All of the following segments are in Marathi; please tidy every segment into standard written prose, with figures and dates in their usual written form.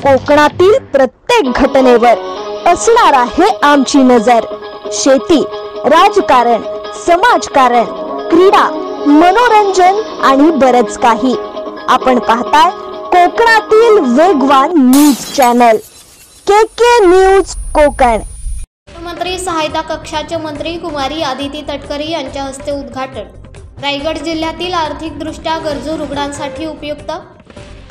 कोकणातील प्रत्येक घटनेवर असणार आहे आमची नजर। शेती, राजकारण, समाजकारण, क्रीडा, मनोरंजन आणि बरंच काही। आपण पाहताय कोकणातील वेगवान न्यूज चॅनल के न्यूज कोकण। मुख्यमंत्री सहायता कक्षाचे मंत्री कुमारी आदिती तटकरे यांच्या हस्ते उद्घाटन। रायगड जिल्ह्यातील आर्थिकदृष्ट्या गरजू रुग्णांसाठी उपयुक्त।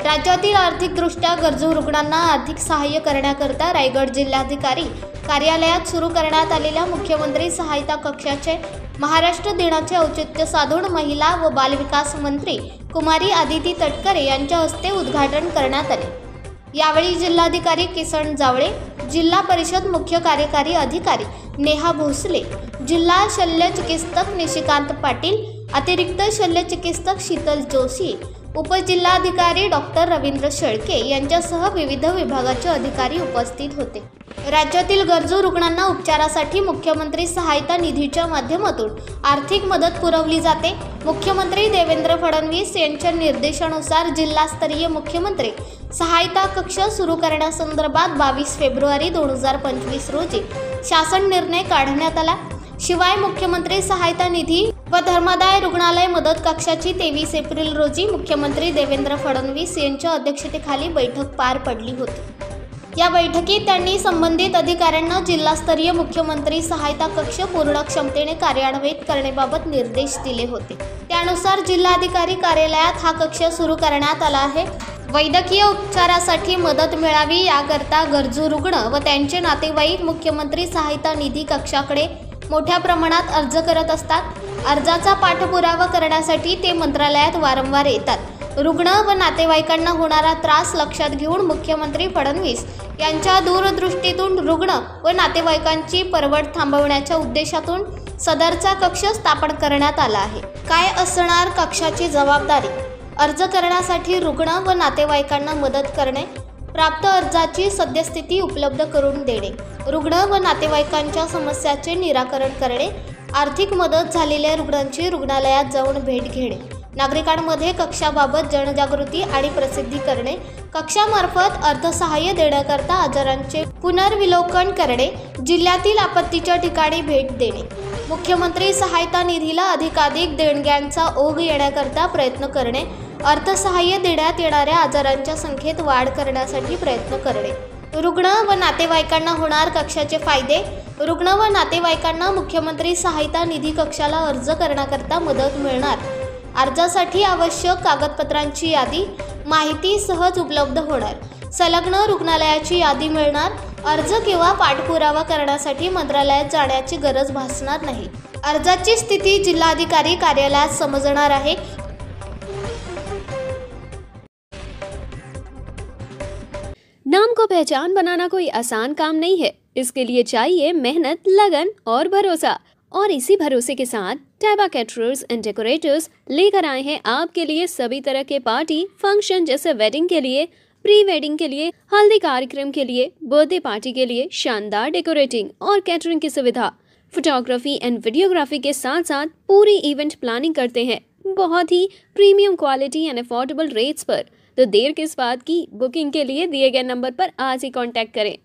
राज्यातील आर्थिकदृष्ट्या गरजू रुग्णांना आर्थिक सहाय्य करण्याकरता रायगड जिल्हाधिकारी कार्यालयात सुरू करण्यात आलेल्या मुख्यमंत्री सहायता कक्षाचे महाराष्ट्र दिनाचे औचित्य साधून महिला व बालविकास मंत्री कुमारी आदिती तटकरे यांच्या हस्ते उद्घाटन करण्यात आले। यावेळी जिल्हाधिकारी किसन जावळे, जिल्हा परिषद मुख्य कार्यकारी अधिकारी नेहा भोसले, जिल्हा शल्य चिकित्सक निशिकांत पाटील, अतिरिक्त शल्य चिकित्सक शीतल जोशी, उपजिल्हाधिकारी डॉक्टर रवींद्र शेळके यांच्यासह विविध विभागाचे अधिकारी उपस्थित होते। राज्यातील गरजू रुग्णांना उपचारासाठी मुख्यमंत्री सहायता निधीच्या माध्यमातून आर्थिक मदत पुरवली जाते। मुख्यमंत्री देवेंद्र फडणवीस यांच्या निर्देशानुसार जिल्हास्तरीय मुख्यमंत्री सहायता कक्ष सुरू करण्यासंदर्भात 22 फेब्रुवारी 2025 रोजी शासन निर्णय काढण्यात आला। शिवाय मुख्यमंत्री सहायता निधी व धर्मादाय रुग्णालय मदत कक्षाची 23 एप्रिल रोजी मुख्यमंत्री देवेंद्र फडणवीस यांच्या अध्यक्षतेखाली बैठक पार पडली होती। या बैठकीत त्यांनी संबंधित अधिकाऱ्यांना जिल्हास्तरीय मुख्यमंत्री सहायता कक्ष पूर्ण क्षमतेने कार्यान्वित करण्याबाबत निर्देश दिले होते। त्यानुसार जिल्हाधिकारी कार्यालयात हा कक्ष सुरू करण्यात आला आहे। वैद्यकीय उपचारासाठी मदत मिळावी याकरता गरजू रुग्ण व त्यांचे नातेवाईक मुख्यमंत्री सहायता निधी कक्षाकडे मोठ्या प्रमाणात अर्ज करत असतात। अर्जाचा पाठपुरावा करण्यासाठी ते मंत्रालयात वारंवार येतात। रुग्ण व नातेवाईकांना होणारा त्रास लक्षात घेऊन मुख्यमंत्री फडणवीस यांच्या दूरदृष्टीतून रुग्ण व नातेवाईकांची परवड थांबवण्याच्या उद्देशातून सदरचा कक्ष स्थापन करण्यात आला आहे। काय असणार कक्षाची जबाबदारी? अर्ज करण्यासाठी रुग्ण व नातेवाईकांना मदत करणे, प्राप्त अर्जाची सद्यस्थिती उपलब्ध करून देणे, रुग्ण व नातेवाईकांच्या समस्याचे निराकरण करणे, आर्थिक मदत झालेल्या रुग्णांची रुग्णालयात जाऊन भेट घेणे, नागरिकांमध्ये कक्षाबाबत जनजागृती आणि प्रसिद्धी करणे, कक्षामार्फत अर्थसहाय्य देण्याकरता आजारांचे पुनर्विलोकन करणे, जिल्ह्यातील आपत्तीच्या ठिकाणी भेट देणे, मुख्यमंत्री सहायता निधीला अधिकाधिक देणग्यांचा ओघ येण्याकरता प्रयत्न करणे, अर्थसहाय्य देण्यात येणाऱ्या आजारांच्या संख्येत वाढ करण्यासाठी प्रयत्न करणे, रुग्ण व नातेवाईकांना होणार कक्षाचे फायदे, रुग्ण व नातेवाईकांना मुख्यमंत्री सहायता निधी कक्षाला अर्ज करण्याकरता मदत मिळणार, अर्जासाठी आवश्यक कागदपत्रांची यादी, माहिती सहज उपलब्ध होणार, संलग्न रुग्णालयाची यादी मिळणार, अर्ज किंवा पाठपुरावा करण्यासाठी मंत्रालयात जाण्याची गरज भासणार नाही, अर्जाची स्थिती जिल्हाधिकारी कार्यालयात समजणार आहे। नाम को पहचान बनाना कोई आसान काम नहीं है। इसके लिए चाहिए मेहनत, लगन और भरोसा। और इसी भरोसे के साथ टैबा कैटरर्स एंड डेकोरेटर्स लेकर आए हैं आपके लिए सभी तरह के पार्टी फंक्शन जैसे वेडिंग के लिए, प्री वेडिंग के लिए, हल्दी कार्यक्रम के लिए, बर्थडे पार्टी के लिए शानदार डेकोरेटिंग और कैटरिंग की सुविधा। फोटोग्राफी एंड वीडियोग्राफी के साथ साथ पूरी इवेंट प्लानिंग करते हैं बहुत ही premium quality and affordable rates पर। तो देर किस बात की, बुकिंग के लिए दिए गए नंबर पर आज ही कांटेक्ट करें।